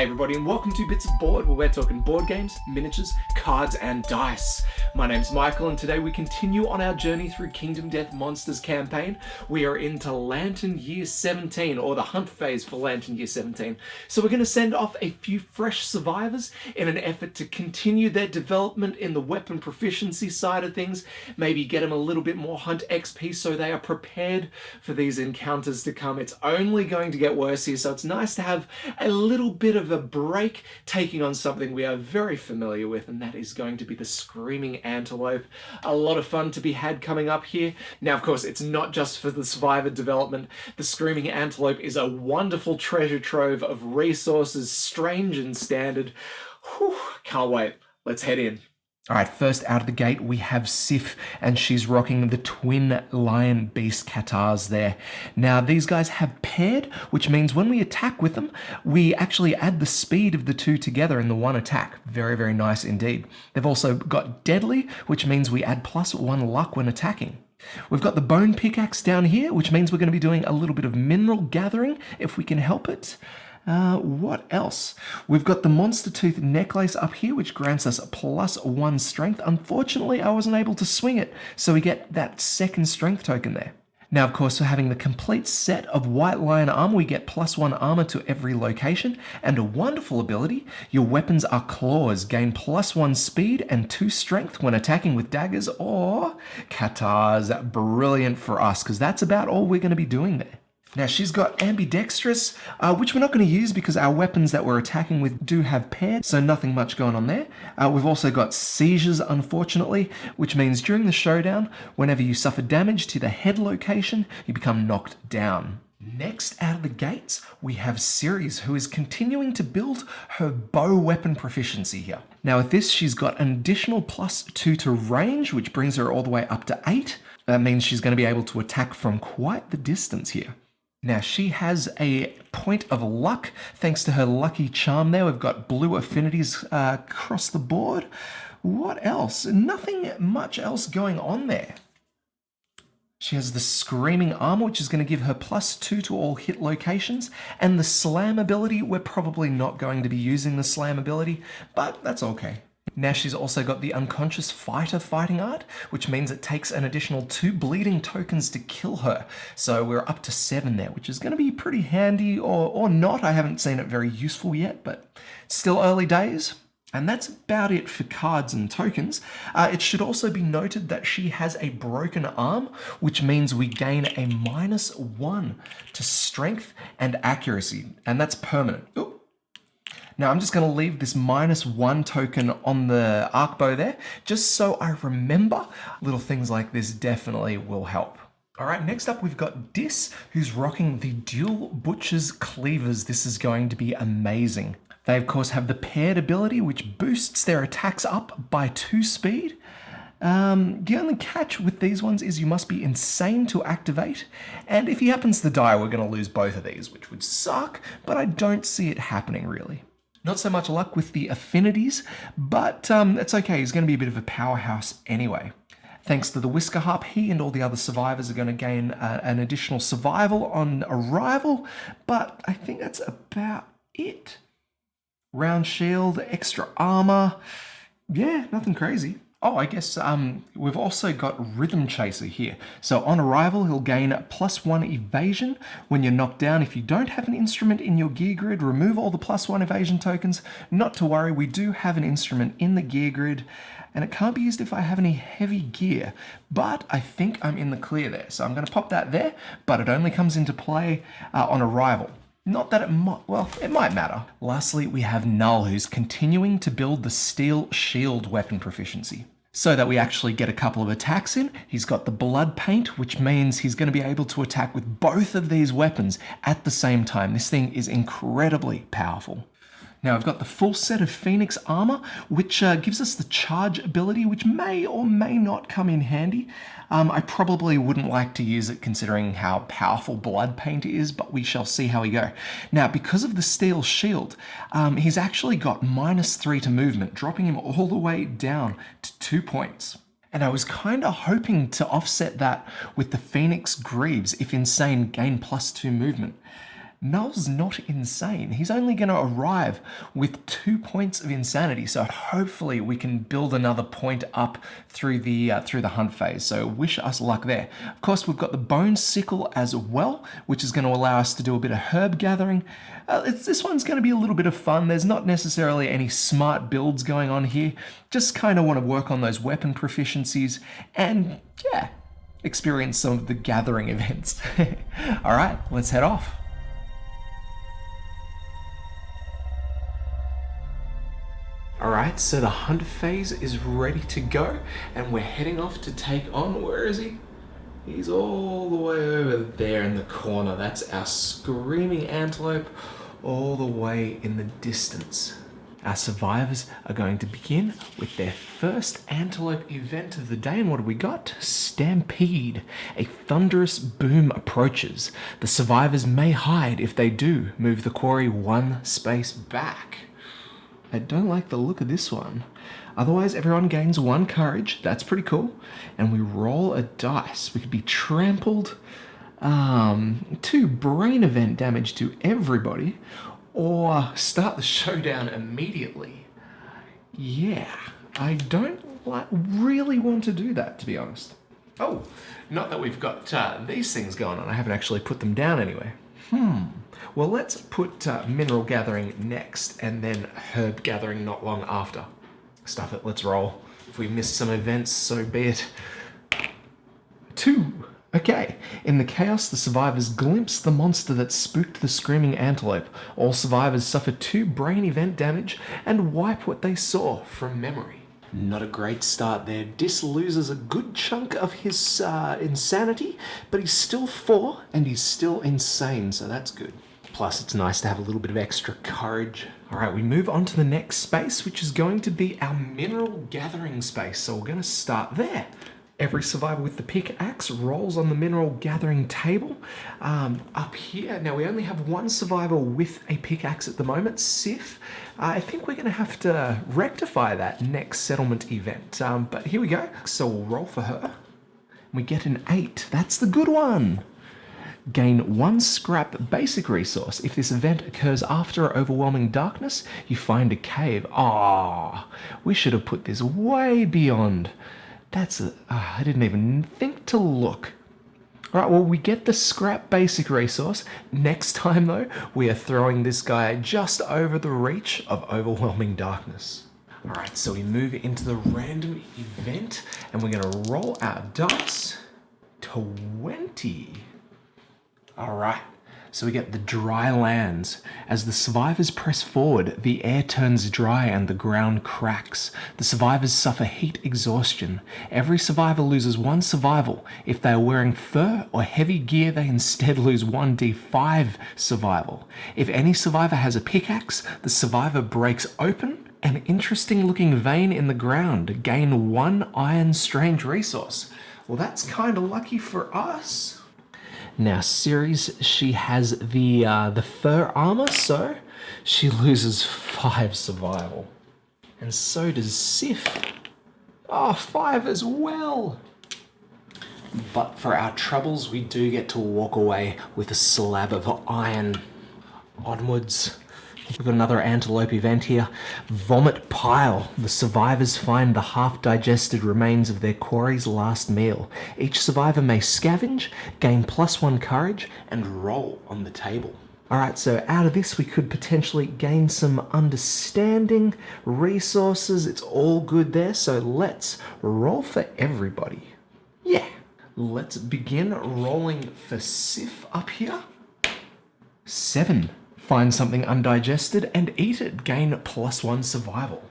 Hey everybody, and welcome to Bits of Board, where we're talking board games, miniatures, cards, and dice. My name's Michael, and today we continue on our journey through Kingdom Death Monsters campaign. We are into Lantern Year 17, or the hunt phase for Lantern Year 17. So we're going to send off a few fresh survivors in an effort to continue their development in the weapon proficiency side of things, maybe get them a little bit more hunt XP so they are prepared for these encounters to come. It's only going to get worse here, so it's nice to have a little bit of a break taking on something we are very familiar with, and that is going to be the Screaming Antelope. A lot of fun to be had coming up here. Now, of course, it's not just for the survivor development. The Screaming Antelope is a wonderful treasure trove of resources, strange and standard. Whew, can't wait. Let's head in. All right, first out of the gate, we have Sif, and she's rocking the twin lion beast Katars there. Now, these guys have paired, which means when we attack with them, we actually add the speed of the two together in the one attack. Very, very nice indeed. They've also got deadly, which means we add +1 luck when attacking. We've got the bone pickaxe down here, which means we're going to be doing a little bit of mineral gathering if we can help it. What else? We've got the monster tooth necklace up here, which grants us +1 strength. Unfortunately, I wasn't able to swing it, so we get that second strength token there. Now, of course, for having the complete set of White Lion armor, we get +1 armor to every location, and a wonderful ability, your weapons are claws, gain +1 speed and 2 strength when attacking with daggers or katars. Brilliant for us, because that's about all we're going to be doing there. Now, she's got ambidextrous, which we're not going to use because our weapons that we're attacking with do have paired, so nothing much going on there. We've also got seizures, unfortunately, which means during the showdown, whenever you suffer damage to the head location, you become knocked down. Next out of the gates, we have Ceres, who is continuing to build her bow weapon proficiency here. Now, with this, she's got an additional +2 to range, which brings her all the way up to 8. That means she's going to be able to attack from quite the distance here. Now, she has a point of luck thanks to her lucky charm there. We've got blue affinities across the board. What else? Nothing much else going on there. She has the Screaming Armor, which is going to give her +2 to all hit locations. And the Slam ability, we're probably not going to be using the Slam ability, but that's okay. Now she's also got the Unconscious Fighter fighting art, which means it takes an additional 2 bleeding tokens to kill her. So we're up to 7 there, which is going to be pretty handy or not. I haven't seen it very useful yet, but still early days. And that's about it for cards and tokens. It should also be noted that she has a broken arm, which means we gain a -1 to strength and accuracy, and that's permanent. Ooh. Now, I'm just going to leave this -1 token on the arc bow there, just so I remember. Little things like this definitely will help. All right, next up we've got Dis, who's rocking the Dual Butcher's Cleavers. This is going to be amazing. They, of course, have the paired ability, which boosts their attacks up by 2 speed. The only catch with these ones is you must be insane to activate, and if he happens to die, we're going to lose both of these, which would suck, but I don't see it happening, really. Not so much luck with the affinities, but it's okay. He's going to be a bit of a powerhouse anyway. Thanks to the Whisker Harp, he and all the other survivors are going to gain an additional survival on arrival, but I think that's about it. Round shield, extra armor. Yeah, nothing crazy. Oh, I guess we've also got Rhythm Chaser here. So on arrival, he'll gain +1 evasion when you're knocked down. If you don't have an instrument in your gear grid, remove all the +1 evasion tokens. Not to worry, we do have an instrument in the gear grid, and it can't be used if I have any heavy gear. But I think I'm in the clear there. So I'm going to pop that there, but it only comes into play on arrival. Not that it might, well, it might matter. Lastly, we have Null, who's continuing to build the Steel Shield weapon proficiency, so that we actually get a couple of attacks in. He's got the Blood Paint, which means he's going to be able to attack with both of these weapons at the same time. This thing is incredibly powerful. Now, I've got the full set of Phoenix armor, which gives us the charge ability, which may or may not come in handy. I probably wouldn't like to use it considering how powerful Blood Paint is, but we shall see how we go. Now, because of the Steel Shield, he's actually got -3 to movement, dropping him all the way down to 2 points. And I was kind of hoping to offset that with the Phoenix Greaves if Insane gained +2 movement. Null's not insane. He's only going to arrive with 2 points of insanity. So hopefully we can build another point up through the hunt phase. So wish us luck there. Of course, we've got the bone sickle as well, which is going to allow us to do a bit of herb gathering. This one's going to be a little bit of fun. There's not necessarily any smart builds going on here. Just kind of want to work on those weapon proficiencies and, yeah, experience some of the gathering events. All right, let's head off. Alright, so the hunt phase is ready to go, and we're heading off to take on, where is he? He's all the way over there in the corner. That's our screaming antelope all the way in the distance. Our survivors are going to begin with their first antelope event of the day, and what have we got? Stampede. A thunderous boom approaches. The survivors may hide. If they do, move the quarry one space back. I don't like the look of this one. Otherwise, everyone gains 1 courage. That's pretty cool. And we roll a dice. We could be trampled. 2 brain event damage to everybody. Or start the showdown immediately. Yeah, I don't really want to do that, to be honest. Oh, not that we've got these things going on. I haven't actually put them down anyway. Well, let's put mineral gathering next, and then herb gathering not long after. Stuff it, let's roll. If we miss some events, so be it. 2. Okay. In the chaos, the survivors glimpse the monster that spooked the screaming antelope. All survivors suffer 2 brain event damage and wipe what they saw from memory. Not a great start there. Dis loses a good chunk of his insanity, but he's still 4 and he's still insane, so that's good. Plus, it's nice to have a little bit of extra courage. All right, we move on to the next space, which is going to be our mineral gathering space. So we're going to start there. Every survivor with the pickaxe rolls on the mineral gathering table. Up here, now we only have 1 survivor with a pickaxe at the moment, Sif. I think we're going to have to rectify that next settlement event. But here we go. So we'll roll for her. We get an 8. That's the good one. Gain 1 scrap basic resource. If this event occurs after overwhelming darkness, you find a cave. Ah, we should have put this way beyond. I didn't even think to look. All right, well, we get the scrap basic resource. Next time, though, we are throwing this guy just over the reach of overwhelming darkness. All right, so we move into the random event, and we're going to roll our dice. 20. All right, so we get the dry lands. As the survivors press forward, the air turns dry and the ground cracks. The survivors suffer heat exhaustion. Every survivor loses 1 survival. If they are wearing fur or heavy gear, they instead lose 1d5 survival. If any survivor has a pickaxe, the survivor breaks open an interesting looking vein in the ground. Gain 1 iron strange resource. Well, that's kind of lucky for us. Now, Ceres, she has the fur armor, so she loses 5 survival. And so does Sif. Oh, 5 as well. But for our troubles, we do get to walk away with a slab of iron. Onwards. We've got another antelope event here. Vomit Pile. The survivors find the half-digested remains of their quarry's last meal. Each survivor may scavenge, gain +1 courage, and roll on the table. Alright, so out of this we could potentially gain some understanding, resources. It's all good there, so let's roll for everybody. Yeah. Let's begin rolling for Sif up here. 7. Find something undigested and eat it. Gain +1 survival.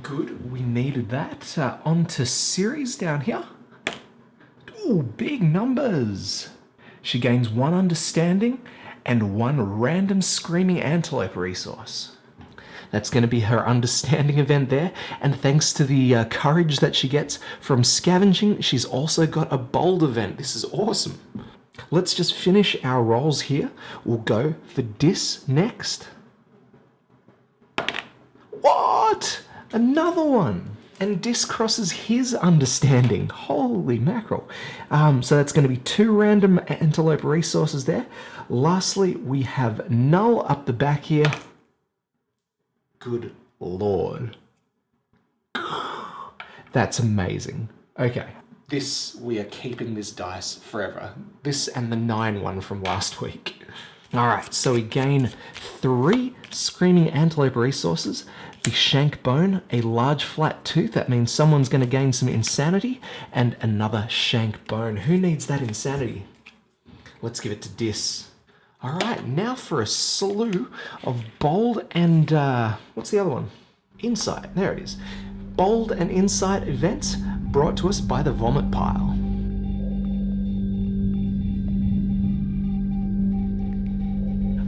Good, we needed that. On to Ceres down here. Ooh, big numbers. She gains 1 understanding and 1 random screaming antelope resource. That's going to be her understanding event there. And thanks to the courage that she gets from scavenging, she's also got a bold event. This is awesome. Let's just finish our rolls here. We'll go for Dis next. What? Another one. And Dis crosses his understanding. Holy mackerel. So that's going to be 2 random antelope resources there. Lastly, we have Null up the back here. Good lord. That's amazing. Okay. We are keeping this dice forever. This and the 9 one from last week. Alright, so we gain 3 Screaming Antelope resources, the Shank Bone, a large flat tooth, that means someone's going to gain some insanity, and another Shank Bone. Who needs that insanity? Let's give it to Dis. Alright, now for a slew of bold and, what's the other one? Insight, there it is. Bold and insight events brought to us by the Vomit Pile.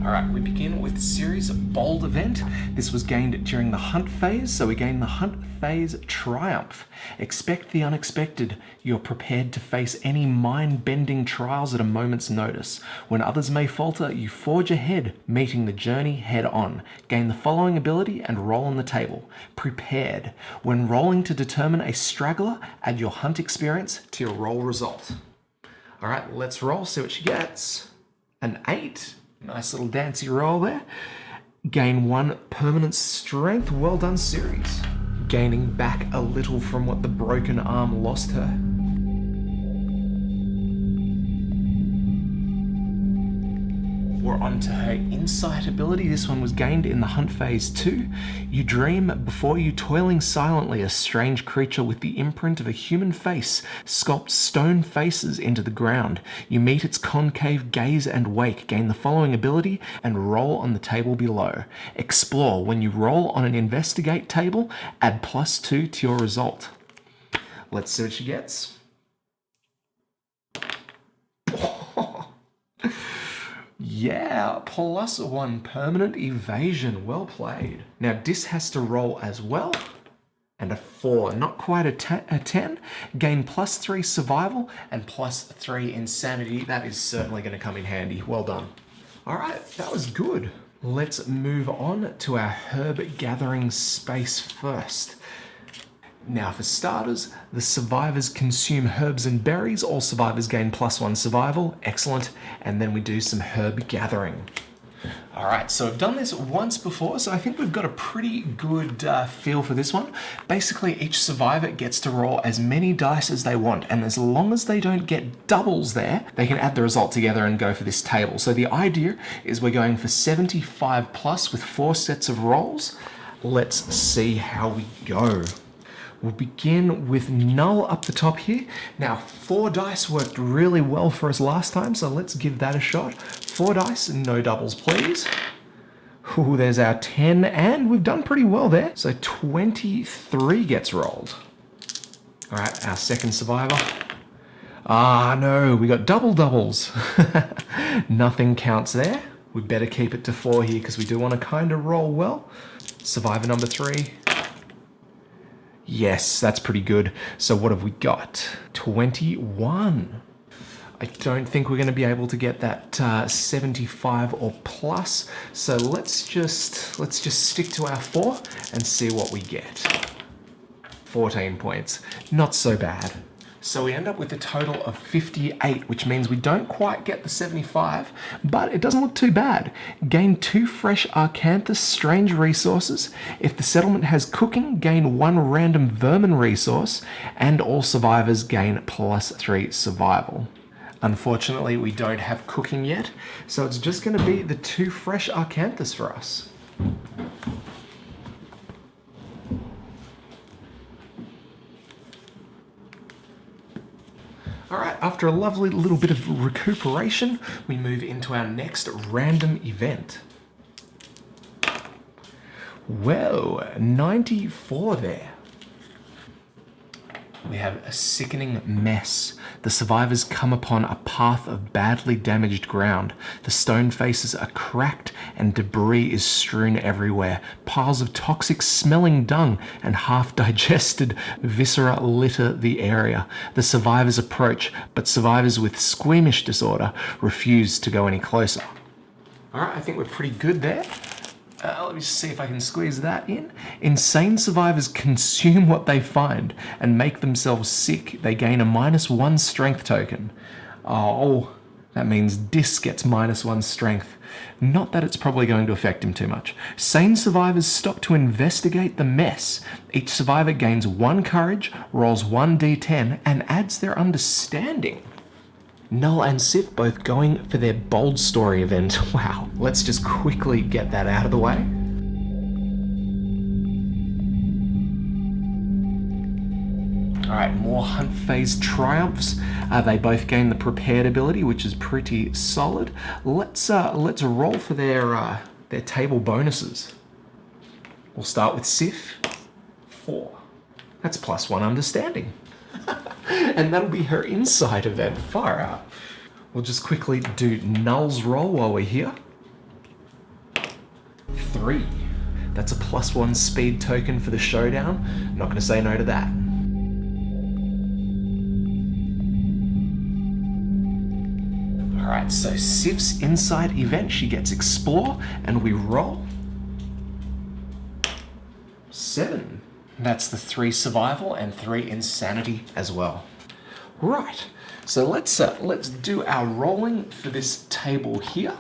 Alright, we begin with series of bold event. This was gained during the hunt phase, so we gain the hunt phase triumph. Expect the unexpected. You're prepared to face any mind-bending trials at a moment's notice. When others may falter, you forge ahead, meeting the journey head on. Gain the following ability and roll on the table. Prepared. When rolling to determine a straggler, add your hunt experience to your roll result. Alright, let's roll, see what she gets. An 8. Nice little dancy roll there. Gain 1 permanent strength. Well done, series. Gaining back a little from what the broken arm lost her. We're on to her insight ability. This one was gained in the hunt phase 2. You dream before you, toiling silently, a strange creature with the imprint of a human face sculpts stone faces into the ground. You meet its concave gaze and wake. Gain the following ability and roll on the table below. Explore. When you roll on an investigate table, add +2 to your result. Let's see what she gets. Yeah, +1 permanent evasion. Well played. Now, Dis has to roll as well. And a 4, not quite a 10. Gain +3 survival and +3 insanity. That is certainly going to come in handy. Well done. All right, that was good. Let's move on to our herb gathering space first. Now for starters, the survivors consume herbs and berries. All survivors gain +1 survival. Excellent. And then we do some herb gathering. All right, so I've done this once before, so I think we've got a pretty good feel for this one. Basically, each survivor gets to roll as many dice as they want, and as long as they don't get doubles there, they can add the result together and go for this table. So the idea is we're going for 75 plus with 4 sets of rolls. Let's see how we go. We'll begin with Null up the top here. Now, 4 dice worked really well for us last time, so let's give that a shot. 4 dice, no doubles, please. Ooh, there's our 10, and we've done pretty well there. So 23 gets rolled. All right, our second survivor. Ah, no, we got doubles. Nothing counts there. We better keep it to 4 here because we do want to kind of roll well. Survivor number 3. Yes, that's pretty good. So what have we got? 21. I don't think we're going to be able to get that 75 or plus. So let's just stick to our 4 and see what we get. 14 points. Not so bad. So we end up with a total of 58, which means we don't quite get the 75, but it doesn't look too bad. Gain 2 fresh Arcanthus strange resources. If the settlement has cooking, gain 1 random vermin resource, and all survivors gain +3 survival. Unfortunately, we don't have cooking yet, so it's just going to be the 2 fresh Arcanthus for us. All right, after a lovely little bit of recuperation, we move into our next random event. Whoa, 94 there. We have a sickening mess. The survivors come upon a path of badly damaged ground. The stone faces are cracked and debris is strewn everywhere. Piles of toxic smelling dung and half-digested viscera litter the area. The survivors approach, but survivors with squeamish disorder refuse to go any closer. All right, I think we're pretty good there. Let me see if I can squeeze that in. Insane survivors consume what they find and make themselves sick. They gain a -1 strength token. Oh, that means Dis gets -1 strength. Not that it's probably going to affect him too much. Sane survivors stop to investigate the mess. Each survivor gains 1 courage, rolls 1 d10, and adds their understanding. Null and Sif both going for their bold story event. Wow, let's just quickly get that out of the way. Alright, more hunt phase triumphs. They both gain the prepared ability, which is pretty solid. Let's roll for their table bonuses. We'll start with Sif. 4. That's +1 understanding. And that'll be her inside event. Far out. We'll just quickly do Null's roll while we're here. 3. That's a +1 speed token for the showdown. Not going to say no to that. Alright, so Sif's inside event, she gets Explore, and we roll 7. That's the 3 survival and 3 insanity as well. Right, so let's do our rolling for this table here.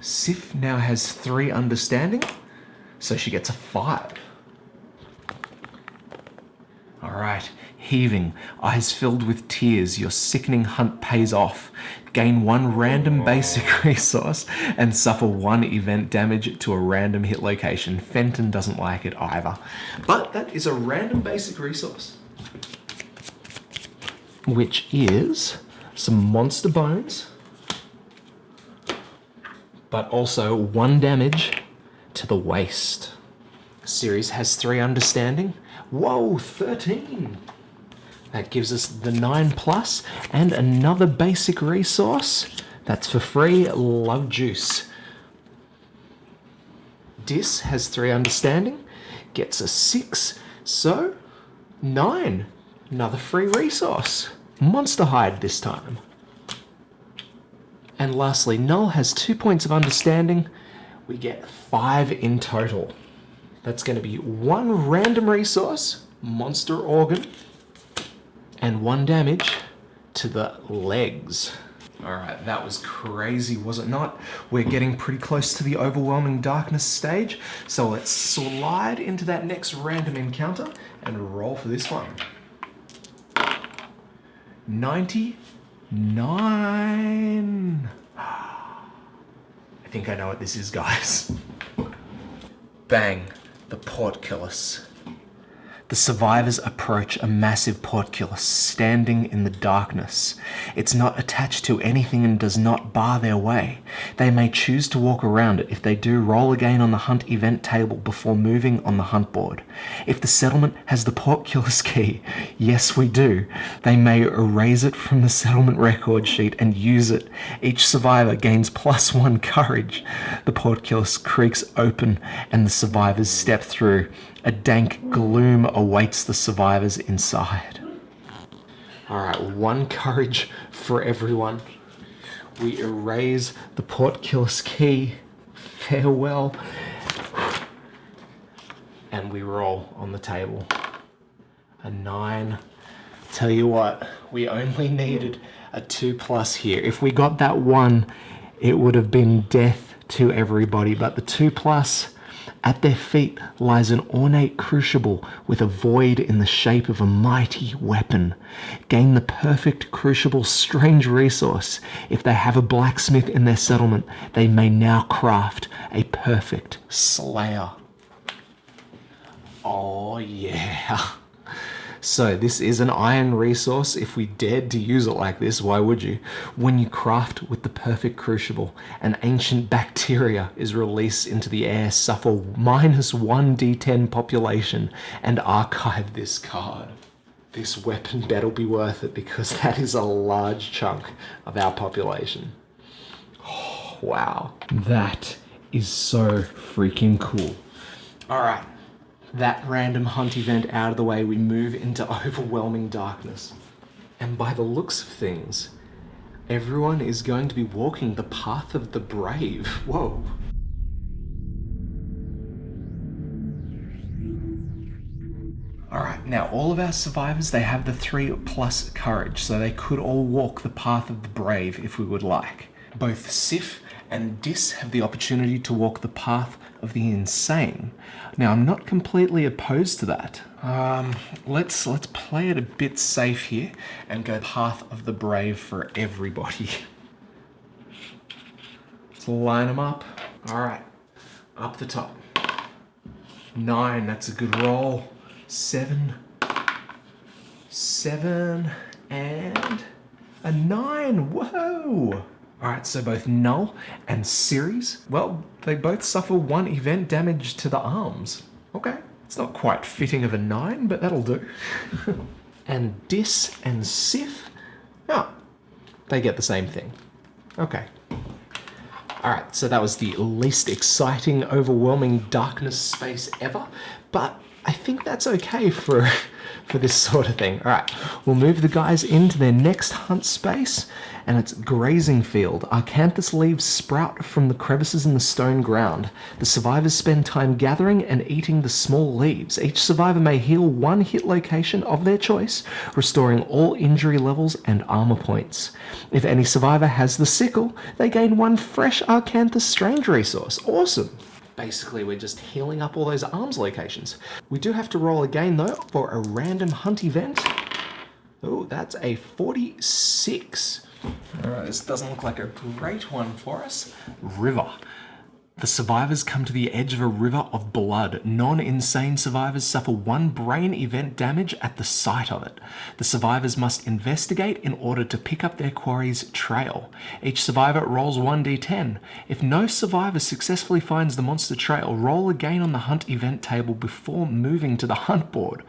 Sif now has 3 understanding, so she gets a 5. Alright, heaving, eyes filled with tears, your sickening hunt pays off. Gain 1 random basic resource and suffer 1 event damage to a random hit location. Fenton doesn't like it either. But that is a random basic resource, which is some monster bones, but also 1 damage to the waist. Series has 3 understanding. Whoa, 13! That gives us the 9+ and another basic resource. That's for free, Love Juice. Dis has 3 understanding, gets a 6, so 9. Another free resource. Monster Hide this time. And lastly, Null has 2 points of understanding. We get 5 in total. That's going to be 1 random resource, Monster Organ, and 1 damage to the legs. Alright, that was crazy, was it not? We're getting pretty close to the overwhelming darkness stage, so let's slide into that next random encounter and roll for this one. 99. I think I know what this is, guys. Bang, the portcullis. The survivors approach a massive portcullis standing in the darkness. It's not attached to anything and does not bar their way. They may choose to walk around it. If they do, roll again on the hunt event table before moving on the hunt board. If the settlement has the portcullis key, yes we do, they may erase it from the settlement record sheet and use it. Each survivor gains +1 courage. The portcullis creaks open and the survivors step through. A dank gloom awaits the survivors inside. Alright, 1 courage for everyone. We erase the portcullis key. Farewell. And we roll on the table. A 9. Tell you what, we only needed a 2+ here. If we got that 1, it would have been death to everybody. But the 2+, at their feet lies an ornate crucible with a void in the shape of a mighty weapon. Gain the perfect crucible strange resource. If they have a blacksmith in their settlement, they may now craft a perfect slayer. Oh yeah. So this is an iron resource. If we dared to use it like this, why would you? When you craft with the perfect crucible, an ancient bacteria is released into the air, suffer -1 d10 population, and archive this card. This weapon better be worth it because that is a large chunk of our population. Oh, wow. That is so freaking cool. All right. That random hunt event out of the way, we move into overwhelming darkness. And by the looks of things, everyone is going to be walking the path of the brave. Whoa. Now, all of our survivors, they have the 3+ courage, so they could all walk the path of the brave if we would like. Both Sif and Dis have the opportunity to walk the path of the insane. Now, I'm not completely opposed to that. Let's play it a bit safe here and go path of the brave for everybody. Let's line them up. All right, up the top. 9, that's a good roll. 7, and a 9. Whoa! Alright, so both Null and Ceres, well, they both suffer 1 event damage to the arms. Okay, it's not quite fitting of a 9, but that'll do. And Dis and Sif, oh, they get the same thing. Okay. Alright, so that was the least exciting, overwhelming darkness space ever, but I think that's okay for this sort of thing. Alright, we'll move the guys into their next hunt space, and it's Grazing Field. Arcanthus leaves sprout from the crevices in the stone ground. The survivors spend time gathering and eating the small leaves. Each survivor may heal 1 hit location of their choice, restoring all injury levels and armor points. If any survivor has the sickle, they gain 1 fresh Arcanthus Strange resource. Awesome! Basically, we're just healing up all those arms locations. We do have to roll again, though, for a random hunt event. Oh, that's a 46. All right, this doesn't look like a great one for us. River. The survivors come to the edge of a river of blood. Non-insane survivors suffer 1 brain event damage at the sight of it. The survivors must investigate in order to pick up their quarry's trail. Each survivor rolls 1d10. If no survivor successfully finds the monster trail, roll again on the hunt event table before moving to the hunt board.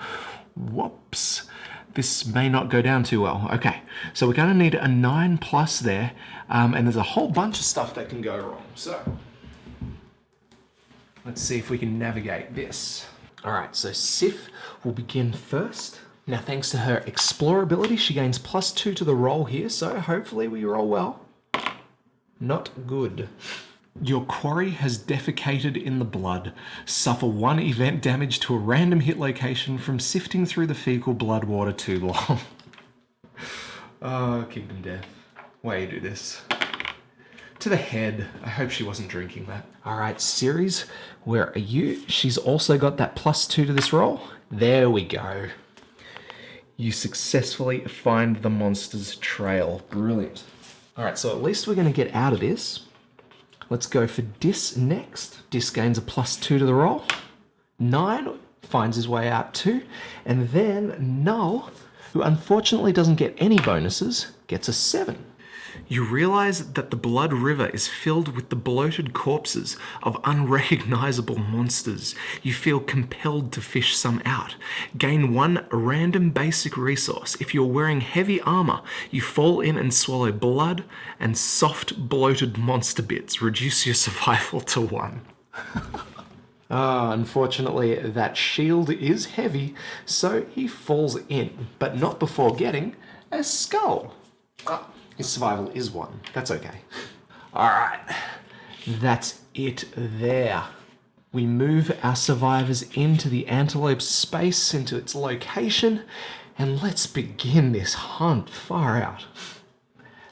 Whoops. This may not go down too well. Okay, so we're going to need a 9+ there, and there's a whole bunch of stuff that can go wrong. So let's see if we can navigate this. All right, so Sif will begin first. Now, thanks to her Explorer ability, she gains +2 to the roll here, so hopefully we roll well. Not good. Your quarry has defecated in the blood. Suffer 1 event damage to a random hit location from sifting through the fecal blood water too long. Oh, Kingdom Death. Why you do this? To the head. I hope she wasn't drinking that. Alright, Ceres, where are you? She's also got that +2 to this roll. There we go. You successfully find the monster's trail. Brilliant. Alright, so at least we're going to get out of this. Let's go for Dis next. Dis gains a +2 to the roll. 9 finds his way out too. And then Null, who unfortunately doesn't get any bonuses, gets a 7. You realize that the Blood River is filled with the bloated corpses of unrecognizable monsters. You feel compelled to fish some out. Gain 1 random basic resource. If you're wearing heavy armor, you fall in and swallow blood and soft bloated monster bits. Reduce your survival to 1. Unfortunately, that shield is heavy, so he falls in, but not before getting a skull. His survival is 1. That's okay. Alright, that's it there. We move our survivors into the antelope space, into its location, and let's begin this hunt. Far out.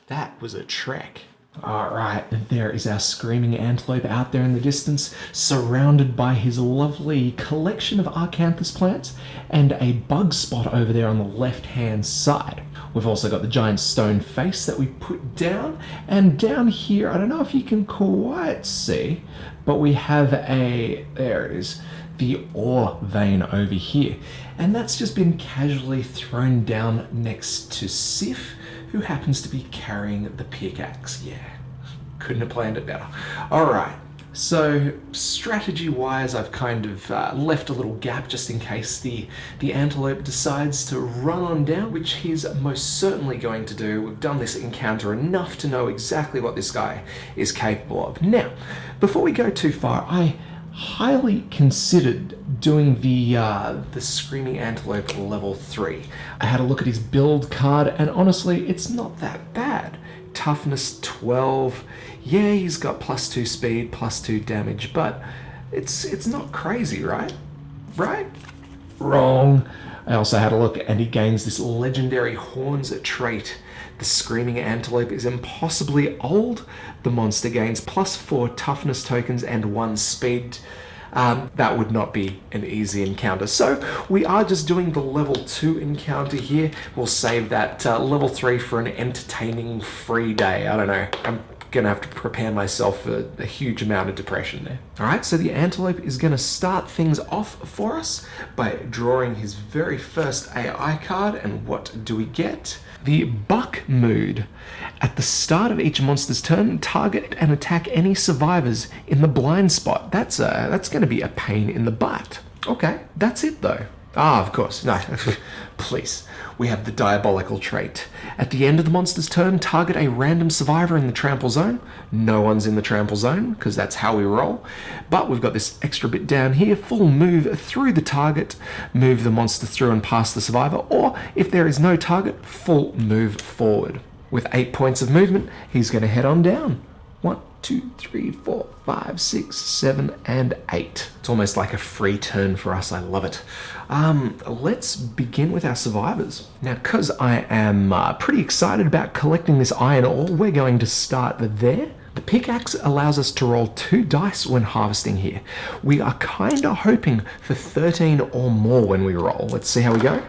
That was a trek. Alright, there is our screaming antelope out there in the distance, surrounded by his lovely collection of Arcanthus plants and a bug spot over there on the left-hand side. We've also got the giant stone face that we put down, and down here, I don't know if you can quite see, but we have there it is, the ore vein over here. And that's just been casually thrown down next to Sif, who happens to be carrying the pickaxe. Yeah, couldn't have planned it better. All right, so strategy-wise, I've kind of left a little gap just in case the antelope decides to run on down, which he's most certainly going to do. We've done this encounter enough to know exactly what this guy is capable of. Now, before we go too far, I highly considered doing the Screaming Antelope level 3. I had a look at his build card, and honestly, it's not that bad. Toughness 12. Yeah, he's got +2 speed, +2 damage, but it's not crazy, right? Right? Wrong. I also had a look and he gains this legendary Horns trait. The Screaming Antelope is impossibly old. The monster gains +4 toughness tokens and 1 speed. That would not be an easy encounter. So we are just doing the level 2 encounter here. We'll save that level 3 for an entertaining free day. I don't know. I'm gonna have to prepare myself for a huge amount of depression there. All right, so the Antelope is gonna start things off for us by drawing his very first AI card. And what do we get? The Buck Mood. At the start of each monster's turn, target and attack any survivors in the blind spot. That's going to be a pain in the butt. Okay, that's it though. Ah, of course. No, please. We have the Diabolical trait. At the end of the monster's turn, target a random survivor in the trample zone. No one's in the trample zone, because that's how we roll. But we've got this extra bit down here. Full move through the target, move the monster through and past the survivor, or if there is no target, full move forward. With 8 points of movement, he's going to head on down. 1, 2, 3, 4, 5, 6, 7, and 8. It's almost like a free turn for us. I love it. Let's begin with our survivors. Now, because I am pretty excited about collecting this iron ore, we're going to start there. The pickaxe allows us to roll 2 dice when harvesting here. We are kind of hoping for 13 or more when we roll. Let's see how we go.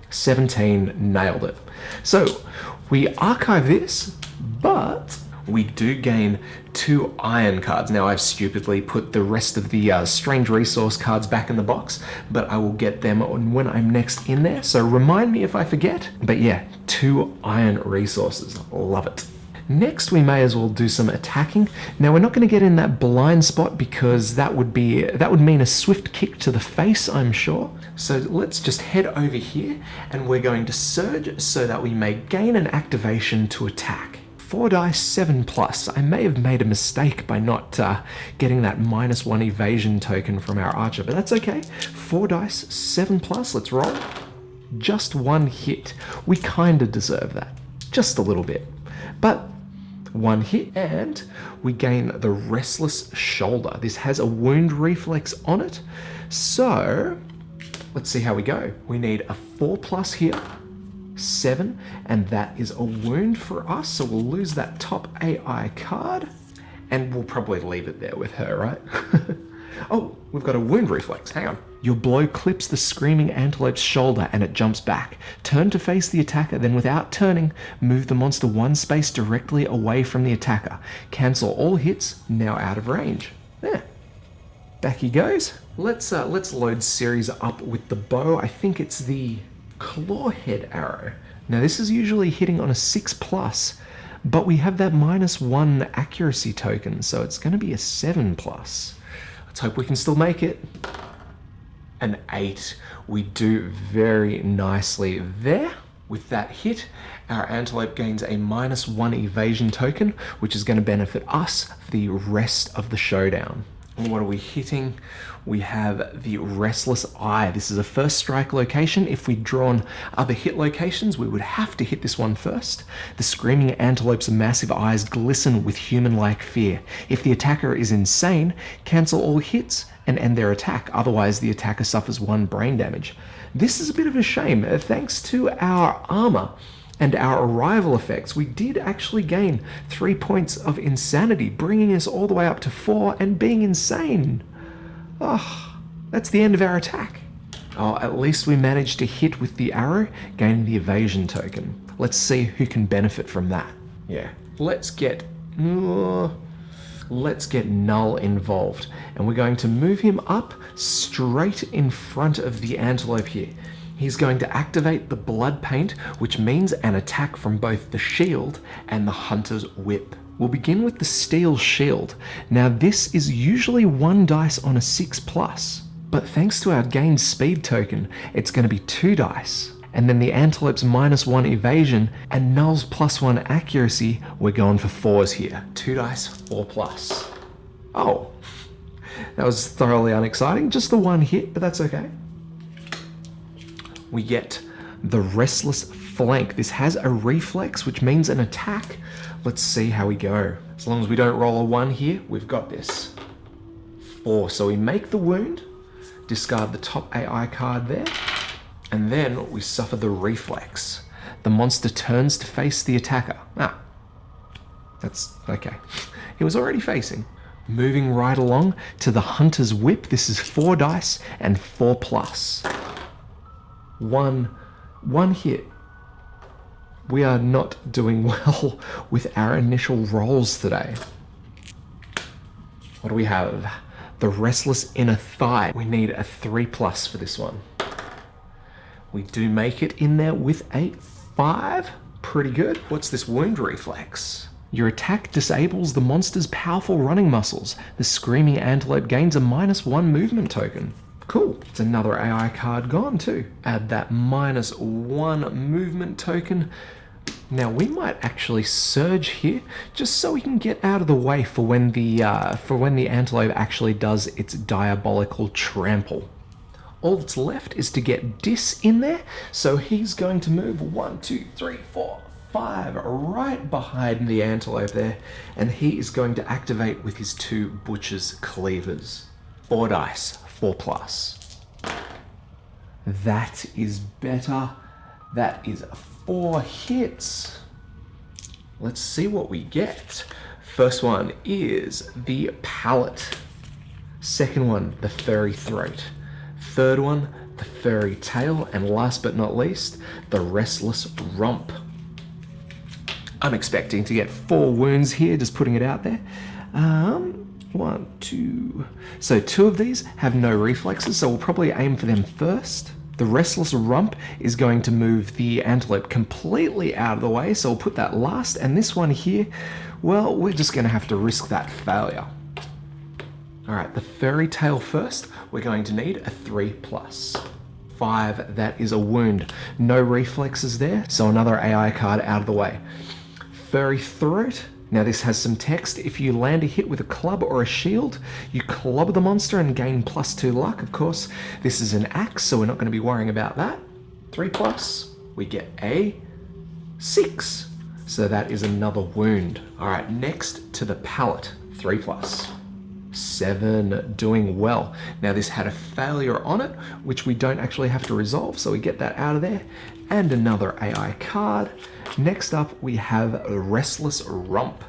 17, nailed it. So we archive this, but we do gain 2 iron cards. Now I've stupidly put the rest of the strange resource cards back in the box, but I will get them when I'm next in there. So remind me if I forget. But yeah, 2 iron resources. Love it. Next, we may as well do some attacking. Now, we're not going to get in that blind spot because that would mean a swift kick to the face, I'm sure. So let's just head over here and we're going to surge so that we may gain an activation to attack. 4 dice, 7+. I may have made a mistake by not getting that -1 evasion token from our archer, but that's okay. 4 dice, 7+. Let's roll. Just 1 hit. We kind of deserve that. Just a little bit. But 1 hit and we gain the Restless Shoulder. This has a wound reflex on it. So let's see how we go. We need a 4+ here. 7, and that is a wound for us, so we'll lose that top AI card and we'll probably leave it there with her, right? Oh, we've got a wound reflex. Hang on. Your blow clips the Screaming Antelope's shoulder and it jumps back. Turn to face the attacker, then without turning, move the monster 1 space directly away from the attacker. Cancel all hits, now out of range. There. Back he goes. Let's load Ceres up with the bow. I think it's the Clawhead arrow. Now this is usually hitting on a 6+, but we have that -1 accuracy token, so it's going to be a 7+. Let's hope we can still make it. An 8. We do very nicely there. With that hit, our Antelope gains a -1 evasion token, which is going to benefit us for the rest of the showdown. And what are we hitting? We have the Restless Eye. This is a first strike location. If we'd drawn other hit locations, we would have to hit this one first. The Screaming Antelope's massive eyes glisten with human-like fear. If the attacker is insane, cancel all hits and end their attack. Otherwise, the attacker suffers 1 brain damage. This is a bit of a shame. Thanks to our armor and our arrival effects, we did actually gain 3 points of insanity, bringing us all the way up to 4 and being insane. Oh, that's the end of our attack. Oh, at least we managed to hit with the arrow, gaining the evasion token. Let's see who can benefit from that. Yeah, let's get Null involved, and we're going to move him up straight in front of the Antelope here. He's going to activate the Blood Paint, which means an attack from both the shield and the Hunter's Whip. We'll begin with the Steel Shield. Now this is usually 1 dice on a 6+, but thanks to our gained speed token, it's going to be 2 dice. And then the Antelope's -1 evasion and Null's +1 accuracy, we're going for 4s here. 2 dice, 4+. Oh, that was thoroughly unexciting. Just the 1 hit, but that's okay. We get the Restless Flank. This has a reflex, which means an attack. Let's see how we go. As long as we don't roll a 1 here, we've got this. 4, so we make the wound, discard the top AI card there. And then we suffer the reflex. The monster turns to face the attacker. That's okay. He was already facing. Moving right along to the Hunter's Whip. This is 4 dice and 4+. One hit. We are not doing well with our initial rolls today. What do we have? The Restless Inner Thigh. We need a 3+ for this one. We do make it in there with a 5. Pretty good. What's this wound reflex? Your attack disables the monster's powerful running muscles. The Screaming Antelope gains a -1 movement token. Cool. It's another AI card gone too. Add that -1 movement token. Now we might actually surge here, just so we can get out of the way for when the antelope actually does its diabolical trample. All that's left is to get Dis in there, so he's going to move 1, 2, 3, 4, 5 right behind the antelope there, and he is going to activate with his 2 Butcher's Cleavers. 4 dice, 4+. That is better. That is 4 hits. Let's see what we get. First one is the Palate. Second one, the Furry Throat. Third one, the Furry Tail. And last but not least, the Restless Rump. I'm expecting to get 4 wounds here, just putting it out there. 1, 2. So 2 of these have no reflexes, so we'll probably aim for them first. The Restless Rump is going to move the antelope completely out of the way, so we'll put that last. And this one here, well, we're just going to have to risk that failure. All right, the Furry Tail first. We're going to need a 3+. 5, that is a wound. No reflexes there, so another AI card out of the way. Furry Throat. Now this has some text. If you land a hit with a club or a shield, you club the monster and gain +2 luck. Of course, this is an axe, so we're not going to be worrying about that. 3+, we get a 6. So that is another wound. All right, next to the Palate, 3+. 7, doing well. Now this had a failure on it, which we don't actually have to resolve, so we get that out of there. And another AI card. Next up, we have a Restless Rump.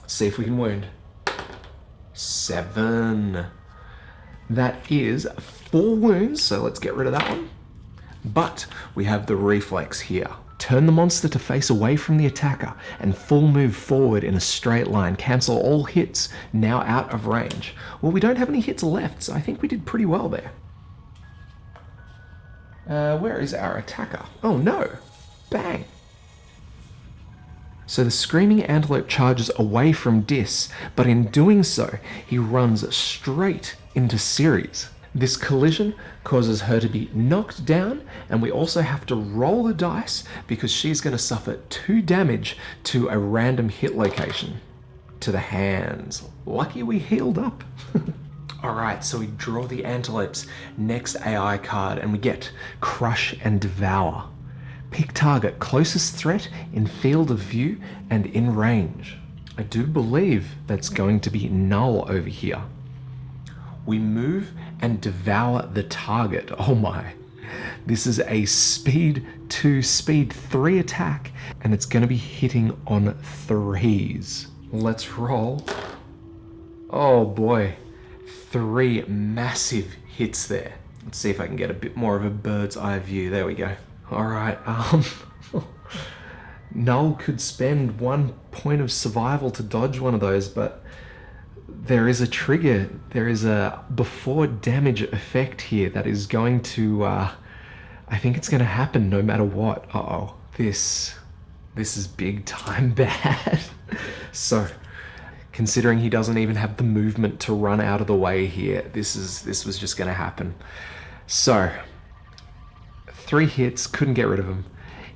Let's see if we can wound. 7. That is 4 wounds, so let's get rid of that one. But we have the reflex here. Turn the monster to face away from the attacker and full move forward in a straight line. Cancel all hits, now out of range. Well, we don't have any hits left, so I think we did pretty well there. Where is our attacker? Oh no! Bang! So the Screaming Antelope charges away from Dis, but in doing so, he runs straight into Ceres. This collision causes her to be knocked down, and we also have to roll the dice because she's going to suffer 2 damage to a random hit location. To the hands. Lucky we healed up. Alright, so we draw the antelope's next AI card and we get Crush and Devour. Pick target closest threat in field of view and in range. I do believe that's going to be Null over here. We move and devour the target. Oh my. This is a speed 2, speed 3 attack, and it's going to be hitting on 3s. Let's roll. Oh boy. 3 massive hits there. Let's see if I can get a bit more of a bird's eye view. There we go. All right. Null could spend 1 point of survival to dodge one of those, but there is a trigger. There is a before damage effect here that is going to, I think it's going to happen no matter what. Uh-oh. This is big time bad. So, considering he doesn't even have the movement to run out of the way here, this was just going to happen. So, 3 hits, couldn't get rid of him.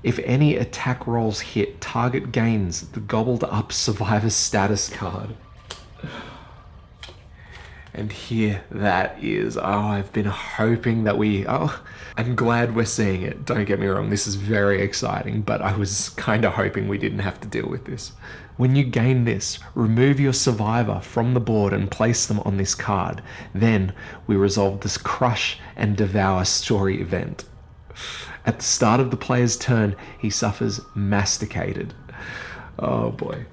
If any attack rolls hit, target gains the gobbled up survivor status card. And here that is. Oh, I've been hoping that I'm glad we're seeing it. Don't get me wrong, this is very exciting, but I was kind of hoping we didn't have to deal with this. When you gain this, remove your survivor from the board and place them on this card. Then we resolve this Crush and Devour story event. At the start of the player's turn, he suffers masticated. Oh boy.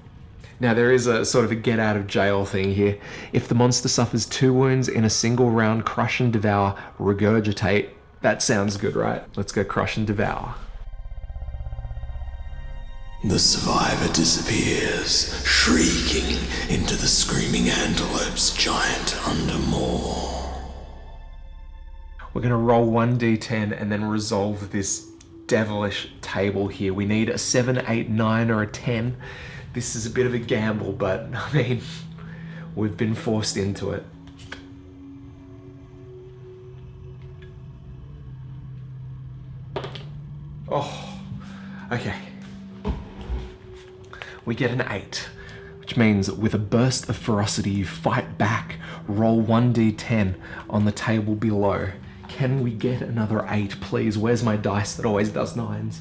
Now there is a sort of a get out of jail thing here. If the monster suffers 2 wounds in a single round, crush and devour, regurgitate. That sounds good, right? Let's go crush and devour. The survivor disappears, shrieking into the screaming antelope's giant undermaw. We're going to roll 1d10 and then resolve this devilish table here. We need a 7, 8, 9 or a 10. This is a bit of a gamble, but I mean, we've been forced into it. Oh, okay. We get an 8, which means with a burst of ferocity, you fight back. Roll 1d10 on the table below. Can we get another 8, please? Where's my dice that always does 9s?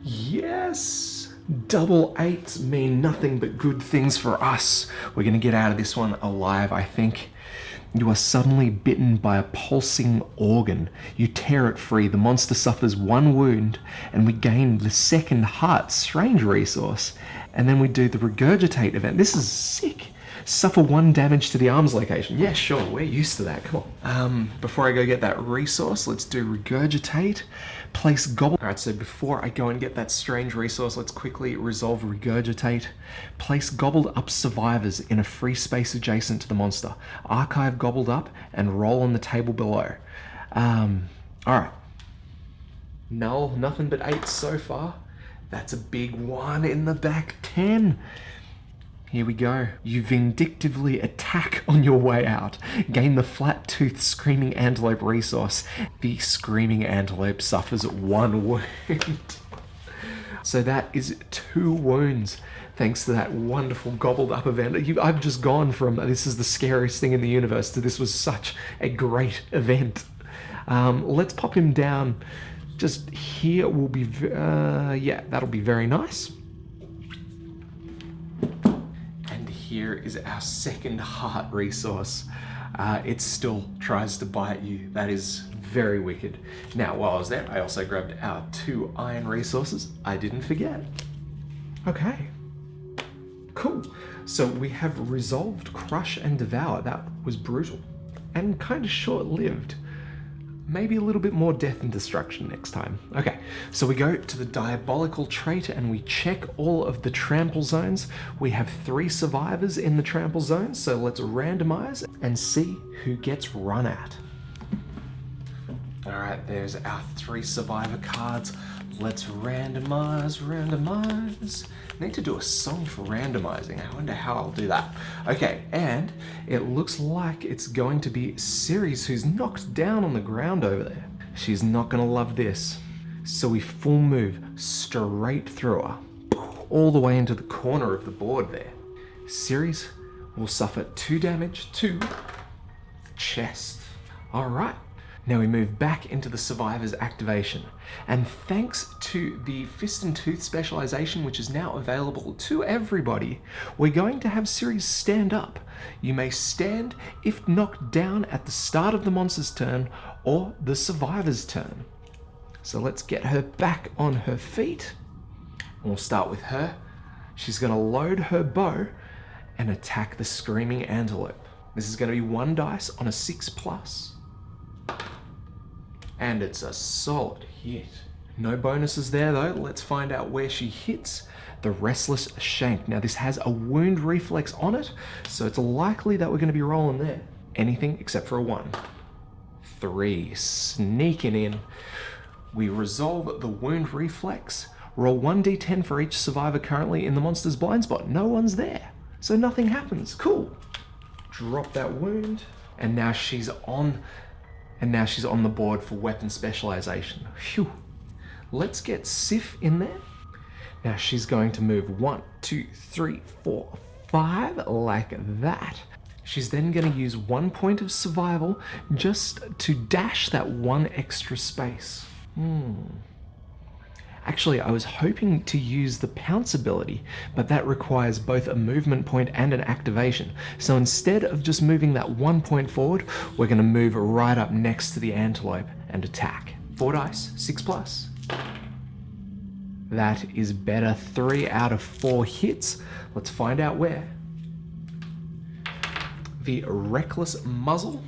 Yes! Double 8s mean nothing but good things for us. We're gonna get out of this one alive, I think. You are suddenly bitten by a pulsing organ. You tear it free. The monster suffers 1 wound, and we gain the second heart. Strange resource. And then we do the regurgitate event. This is sick. Suffer 1 damage to the arms location. Yeah, sure, we're used to that. Come on. Before I go get that resource, let's do regurgitate. Place gobble. All right, so before I go and get that strange resource, let's quickly resolve regurgitate. Place gobbled up survivors in a free space adjacent to the monster. Archive gobbled up and roll on the table below. All right. Null, nothing but 8 so far. That's a big 1 in the back. 10. Here we go. You vindictively attack on your way out. Gain the flat-toothed screaming antelope resource. The screaming antelope suffers 1 wound. So that is 2 wounds, thanks to that wonderful gobbled up event. I've just gone from this is the scariest thing in the universe to this was such a great event. Let's pop him down. Just here will be, yeah, that'll be very nice. Here is our second heart resource. It still tries to bite you. That is very wicked. Now, while I was there, I also grabbed our 2 iron resources. I didn't forget. Okay. Cool. So we have resolved Crush and Devour. That was brutal and kind of short-lived. Maybe a little bit more death and destruction next time. Okay, so we go to the diabolical trait and we check all of the trample zones. We have 3 survivors in the trample zone, so let's randomize and see who gets run at. All right, there's our 3 survivor cards. Let's randomize. I need to do a song for randomizing. I wonder how I'll do that. Okay, and it looks like it's going to be Ceres who's knocked down on the ground over there. She's not gonna love this. So we full move straight through her, all the way into the corner of the board there. Ceres will suffer 2 damage to the chest. All right. Now we move back into the survivor's activation, and thanks to the Fist and Tooth specialization, which is now available to everybody, we're going to have Ceres stand up. You may stand if knocked down at the start of the monster's turn or the survivor's turn. So let's get her back on her feet. We'll start with her. She's going to load her bow and attack the screaming antelope. This is going to be 1 dice on a 6+. And it's a solid hit. No bonuses there though. Let's find out where she hits. The Restless Shank. Now this has a wound reflex on it, so it's likely that we're going to be rolling there. Anything except for a 1. 3, sneaking in. We resolve the wound reflex. Roll 1d10 for each survivor currently in the monster's blind spot. No one's there, so nothing happens. Cool. Drop that wound, and now she's on the board for weapon specialization. Phew. Let's get Sif in there. Now she's going to move 1, 2, 3, 4, 5, like that. She's then going to use 1 point of survival just to dash that 1 extra space. Actually, I was hoping to use the Pounce ability, but that requires both a movement point and an activation. So instead of just moving that 1 point forward, we're going to move right up next to the antelope and attack. 4 dice, 6 plus. That is better. 3 out of 4 hits. Let's find out where. The reckless muzzle,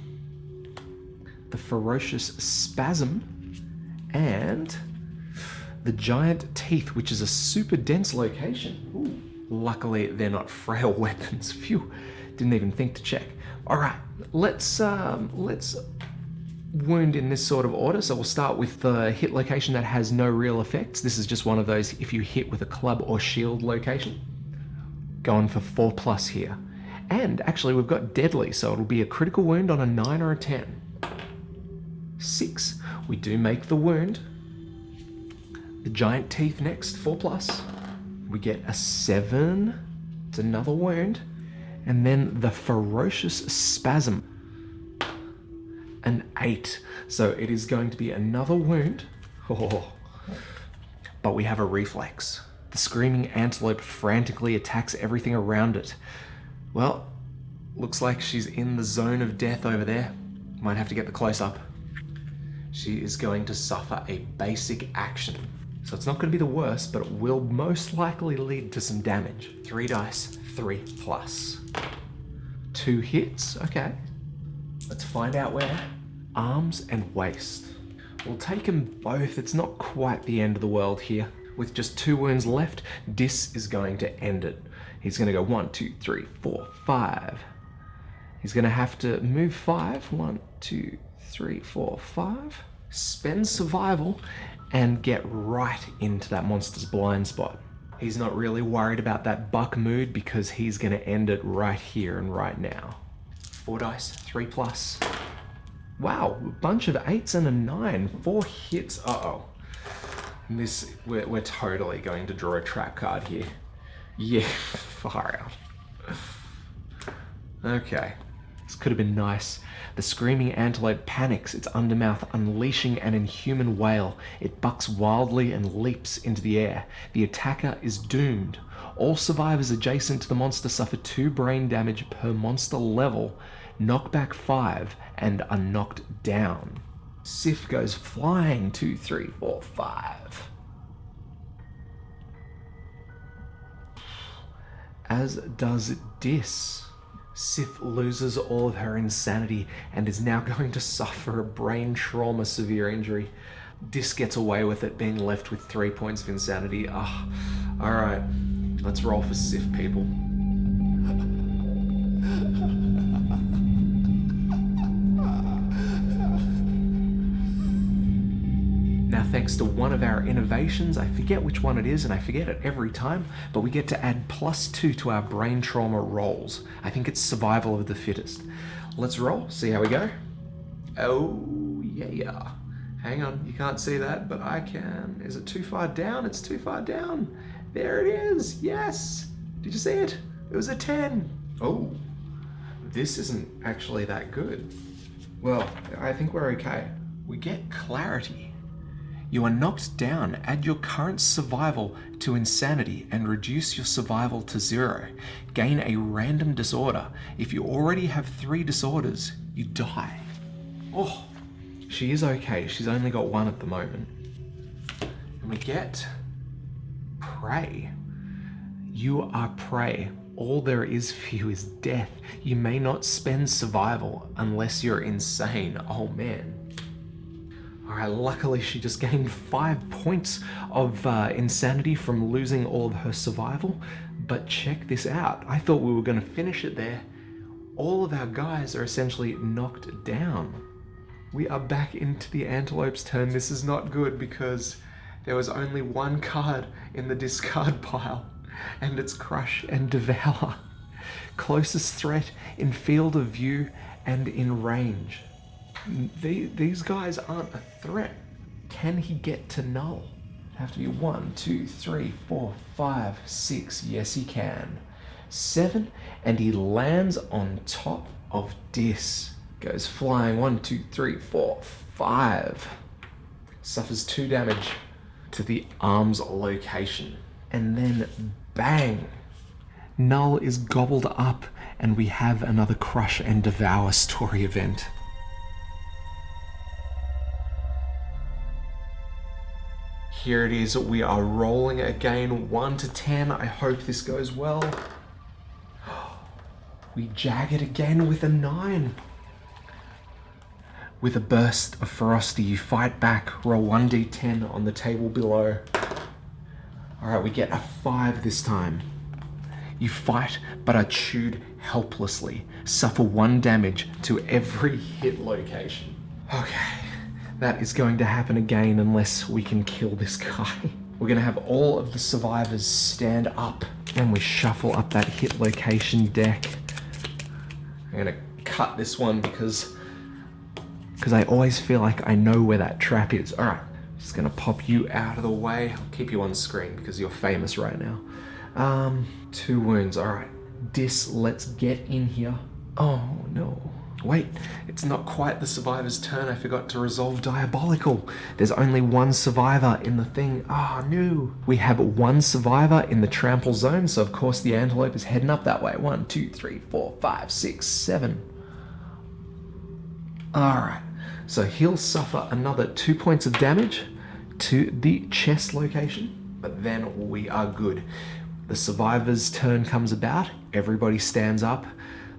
the ferocious spasm, and the giant teeth, which is a super dense location. Ooh. Luckily, they're not frail weapons. Phew, didn't even think to check. All right, let's wound in this sort of order. So we'll start with the hit location that has no real effects. This is just one of those if you hit with a club or shield location. Going for 4 plus here. And actually we've got deadly, so it'll be a critical wound on a 9 or a 10. 6. We do make the wound. The giant teeth next, 4 plus. We get a 7. It's another wound. And then the ferocious spasm, an 8. So it is going to be another wound. Oh. But we have a reflex. The screaming antelope frantically attacks everything around it. Well, looks like she's in the zone of death over there. Might have to get the close up. She is going to suffer a basic action. So it's not going to be the worst, but it will most likely lead to some damage. 3 dice, 3 plus. 2 hits, okay. Let's find out where. Arms and waist. We'll take them both. It's not quite the end of the world here. With just 2 wounds left, Dis is going to end it. He's going to go 1, 2, 3, 4, 5. He's going to have to move 5. 1, 2, 3, 4, 5. Spend survival and get right into that monster's blind spot. He's not really worried about that buck mood because he's going to end it right here and right now. 4 dice, 3 plus. Wow, a bunch of 8s and a 9. 4 hits. Uh-oh. We're totally going to draw a trap card here. Yeah, far out. Okay, this could have been nice. The screaming antelope panics, its undermouth unleashing an inhuman wail. It bucks wildly and leaps into the air. The attacker is doomed. All survivors adjacent to the monster suffer 2 brain damage per monster level, knockback 5, and are knocked down. Sif goes flying 2, 3, 4, 5. As does Dis. Sif loses all of her insanity and is now going to suffer a brain trauma severe injury. Dis gets away with it, being left with 3 points of insanity. Alright, let's roll for Sif, people. Now, thanks to one of our innovations, I forget which one it is and I forget it every time, but we get to add +2 to our brain trauma rolls. I think it's survival of the fittest. Let's roll, see how we go. Oh, yeah. Hang on, you can't see that, but I can. Is it too far down? It's too far down. There it is, yes. Did you see it? It was a 10. Oh, this isn't actually that good. Well, I think we're okay. We get clarity. You are knocked down. Add your current survival to insanity and reduce your survival to 0. Gain a random disorder. If you already have 3 disorders, you die. Oh, she is okay. She's only got 1 at the moment. And we get prey. You are prey. All there is for you is death. You may not spend survival unless you're insane. Oh man. Alright, luckily she just gained 5 points of insanity from losing all of her survival. But check this out. I thought we were going to finish it there. All of our guys are essentially knocked down. We are back into the antelope's turn. This is not good because there was only 1 card in the discard pile, and it's Crush and Devour. Closest threat in field of view and in range. These guys aren't a threat. Can he get to null? Have to be 1, 2, 3, 4, 5, 6. Yes, he can. 7, and he lands on top of Dis. Goes flying 1, 2, 3, 4, 5. Suffers 2 damage to the arm's location. And then bang! Null is gobbled up, and we have another Crush and Devour story event. Here it is. We are rolling again, 1 to 10. I hope this goes well. We jag it again with a 9. With a burst of ferocity, you fight back. Roll 1d10 on the table below. All right, we get a 5 this time. You fight, but are chewed helplessly. Suffer 1 damage to every hit location. Okay, that is going to happen again unless we can kill this guy. We're gonna have all of the survivors stand up and we shuffle up that hit location deck. I'm gonna cut this one because I always feel like I know where that trap is. All right, just gonna pop you out of the way. I'll keep you on screen because you're famous right now. 2 wounds, all right. Let's get in here. Oh no. Wait, it's not quite the survivor's turn. I forgot to resolve Diabolical. There's only 1 survivor in the thing. Ah, no. We have 1 survivor in the trample zone, so of course the antelope is heading up that way. 1, 2, 3, 4, 5, 6, 7. All right, so he'll suffer another 2 points of damage to the chest location, but then we are good. The survivor's turn comes about, everybody stands up.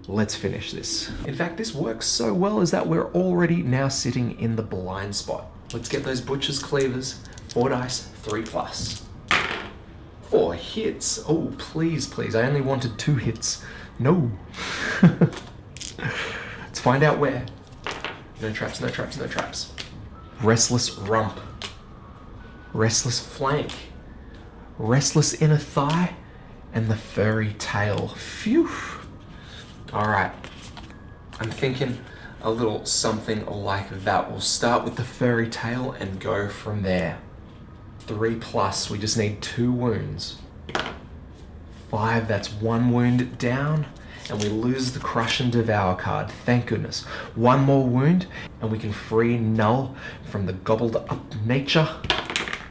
Let's finish this. In fact, this works so well is that we're already now sitting in the blind spot. Let's get those butcher's cleavers. 4 dice, 3+. 4 hits. Oh, please, please. I only wanted 2 hits. No. Let's find out where. No traps, no traps, no traps. Restless rump. Restless flank. Restless inner thigh. And the furry tail. Phew. All right. I'm thinking a little something like that. We'll start with the furry tail and go from there. 3+. We just need 2 wounds. 5. That's 1 wound down. And we lose the Crush and Devour card. Thank goodness. 1 more wound, and we can free Null from the gobbled up nature.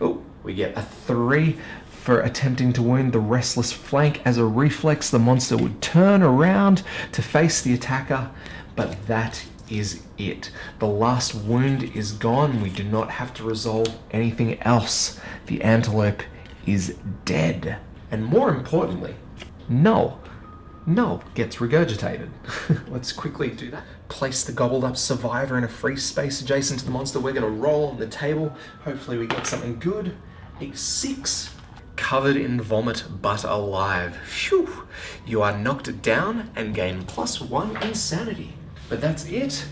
Oh, we get a 3 for attempting to wound the restless flank. As a reflex, the monster would turn around to face the attacker, but that is it. The last wound is gone. We do not have to resolve anything else. The antelope is dead. And more importantly, Null gets regurgitated. Let's quickly do that. Place the gobbled up survivor in a free space adjacent to the monster. We're gonna roll on the table. Hopefully we get something good. A 6. Covered in vomit but alive. Phew. You are knocked down and gain +1 insanity. But that's it.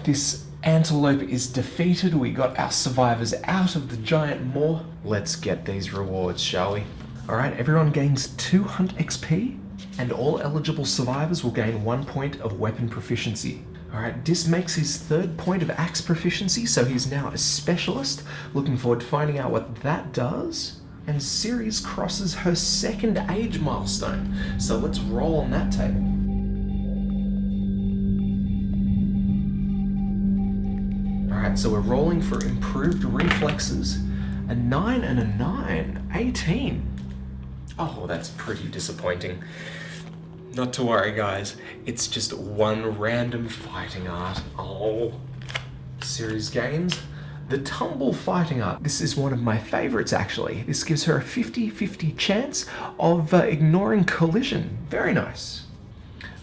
This antelope is defeated. We got our survivors out of the giant maw. Let's get these rewards, shall we? Alright, everyone gains 2 hunt XP, and all eligible survivors will gain 1 point of weapon proficiency. Alright, Dis makes his 3rd point of axe proficiency, so he's now a specialist. Looking forward to finding out what that does. And Ceres crosses her 2nd age milestone, so let's roll on that table. Alright, so we're rolling for improved reflexes. A 9 and a 9, 18. Oh, that's pretty disappointing. Not to worry, guys. It's just 1 random fighting art. Oh. Ceres gains the Tumble Fighting Art. This is one of my favorites, actually. This gives her a 50-50 chance of ignoring collision. Very nice.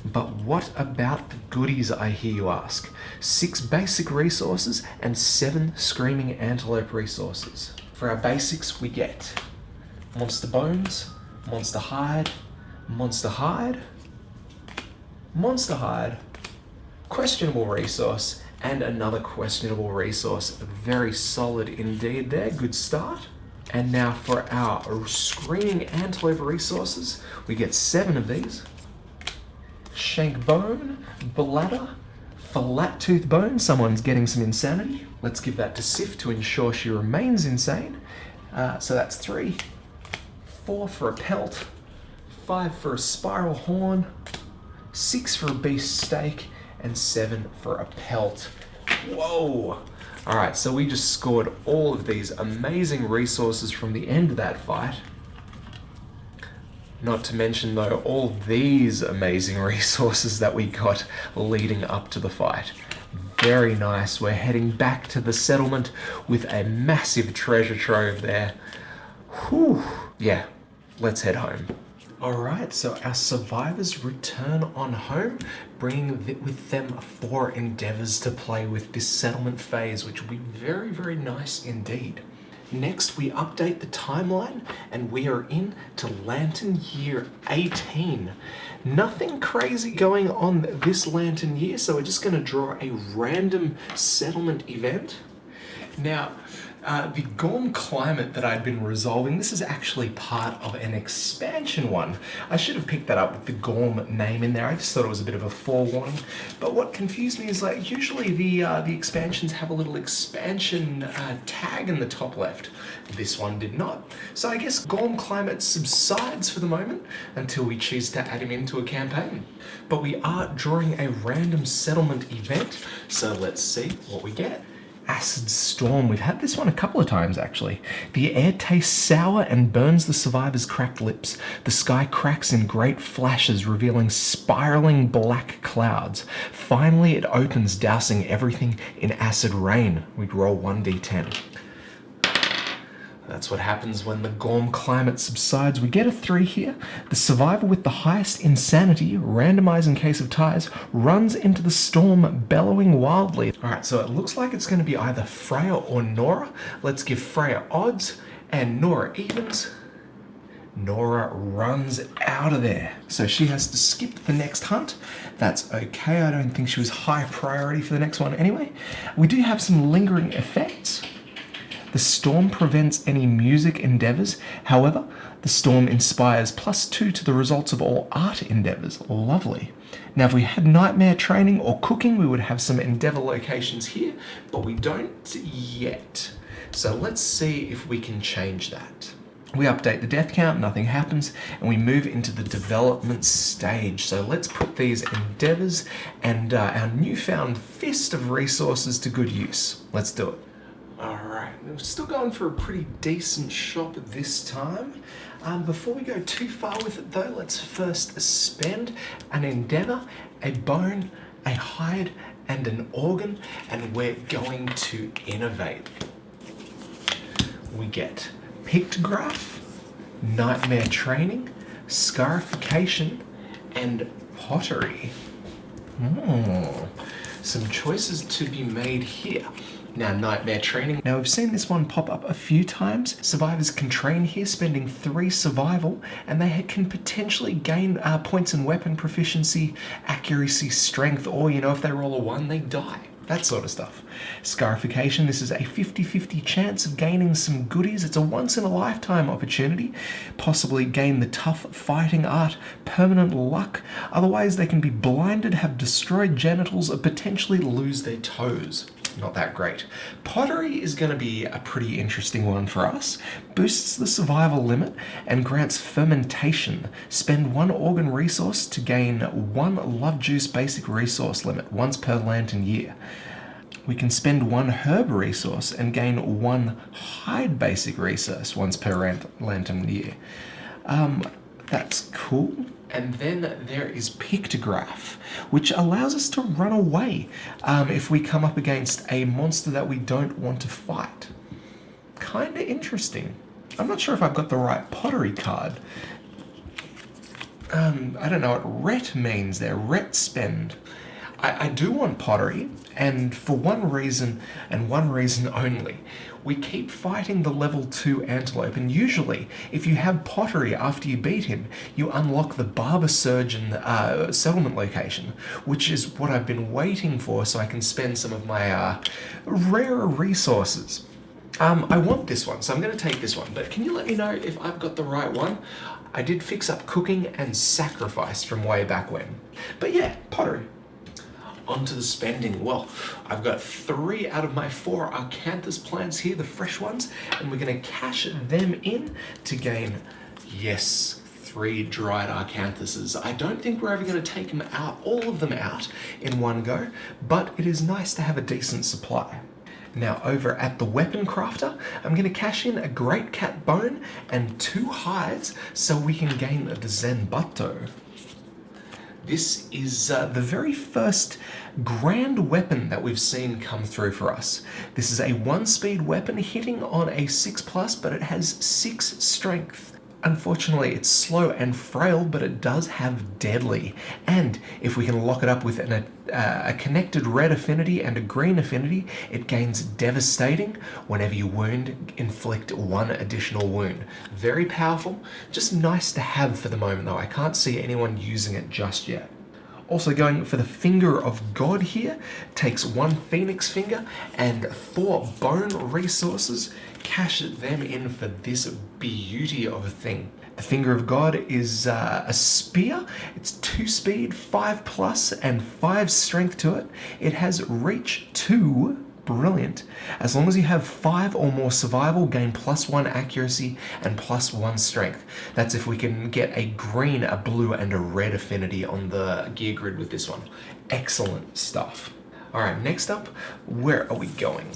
But what about the goodies, I hear you ask? 6 basic resources and 7 Screaming Antelope resources. For our basics, we get Monster Bones, Monster Hide, Monster Hide, Monster Hide, questionable resource, and another questionable resource. Very solid indeed there, good start. And now for our Screaming Antelope resources, we get 7 of these. Shank Bone, Bladder, Flat Tooth Bone, someone's getting some insanity. Let's give that to Sif to ensure she remains insane. So that's 3. 4 for a pelt, 5 for a spiral horn, 6 for a beast steak, and 7 for a pelt. Whoa! Alright, so we just scored all of these amazing resources from the end of that fight. Not to mention, though, all these amazing resources that we got leading up to the fight. Very nice. We're heading back to the settlement with a massive treasure trove there. Whew. Yeah, let's head home. Alright, so our survivors return on home, bringing with them 4 endeavours to play with this settlement phase, which will be very, very nice indeed. Next, we update the timeline, and we are in to Lantern Year 18. Nothing crazy going on this Lantern Year, so we're just going to draw a random settlement event. Now, the Gorm climate that I'd been resolving, this is actually part of an expansion one. I should have picked that up with the Gorm name in there. I just thought it was a bit of a forewarning. But what confused me is, like, usually the expansions have a little expansion tag in the top left. This one did not. So I guess Gorm climate subsides for the moment until we choose to add him into a campaign. But we are drawing a random settlement event, so let's see what we get. Acid Storm. We've had this one a couple of times, actually. The air tastes sour and burns the survivors' cracked lips. The sky cracks in great flashes, revealing spiraling black clouds. Finally, it opens, dousing everything in acid rain. We'd roll 1d10. That's what happens when the Gorm climate subsides. We get a 3 here. The survivor with the highest insanity, randomized in case of ties, runs into the storm, bellowing wildly. Alright, so it looks like it's going to be either Freya or Nora. Let's give Freya odds and Nora evens. Nora runs out of there. So she has to skip the next hunt. That's okay. I don't think she was high priority for the next one anyway. We do have some lingering effects. The storm prevents any music endeavours. However, the storm inspires +2 to the results of all art endeavours. Lovely. Now, if we had nightmare training or cooking, we would have some endeavour locations here, but we don't yet. So let's see if we can change that. We update the death count, nothing happens, and we move into the development stage. So let's put these endeavours and our newfound fist of resources to good use. Let's do it. Alright, we're still going for a pretty decent shop this time. Before we go too far with it though, let's first spend an endeavour, a bone, a hide, and an organ, and we're going to innovate. We get pictograph, nightmare training, scarification, and pottery. Some choices to be made here. Now, nightmare training. Now, we've seen this one pop up a few times. Survivors can train here, spending 3 survival, and they can potentially gain points in weapon proficiency, accuracy, strength, or, you know, if they roll a 1, they die. That sort of stuff. Scarification, this is a 50-50 chance of gaining some goodies. It's a once-in-a-lifetime opportunity. Possibly gain the tough fighting art, permanent luck. Otherwise, they can be blinded, have destroyed genitals, or potentially lose their toes. Not that great. Pottery is going to be a pretty interesting one for us. Boosts the survival limit and grants fermentation. Spend 1 organ resource to gain 1 love juice basic resource limit, once per lantern year. We can spend 1 herb resource and gain 1 hide basic resource once per lantern year. That's cool. And then there is pictograph, which allows us to run away if we come up against a monster that we don't want to fight. Kinda interesting. I'm not sure if I've got the right pottery card. I don't know what ret means there. Ret spend. I do want pottery, and for one reason and one reason only. We keep fighting the level 2 antelope, and usually, if you have pottery after you beat him, you unlock the Barber Surgeon settlement location, which is what I've been waiting for so I can spend some of my rarer resources. I want this one, so I'm going to take this one, but can you let me know if I've got the right one? I did fix up cooking and sacrifice from way back when. But yeah, pottery. Onto the spending. Well, I've got 3 out of my 4 Arcanthus plants here, the fresh ones, and we're going to cash them in to gain, yes, 3 dried Arcanthuses. I don't think we're ever going to take them out, all of them out in one go, but it is nice to have a decent supply. Now, over at the Weapon Crafter, I'm going to cash in a Great Cat Bone and 2 hides so we can gain the Zenbato. This is the very first grand weapon that we've seen come through for us. This is a 1-speed weapon hitting on a 6+, but it has 6 strength. Unfortunately, it's slow and frail, but it does have deadly. And if we can lock it up with a connected red affinity and a green affinity, it gains devastating. Whenever you wound, inflict 1 additional wound. Very powerful, just nice to have for the moment though. I can't see anyone using it just yet. Also going for the Finger of God here, takes 1 Phoenix Finger and 4 bone resources, cash them in for this beauty of a thing. The Finger of God is a spear. It's 2 speed, 5+, and 5 strength to it. It has reach 2. Brilliant. As long as you have 5 or more survival, gain +1 accuracy and +1 strength. That's if we can get a green, a blue, and a red affinity on the gear grid with this one. Excellent stuff. Alright, next up, where are we going?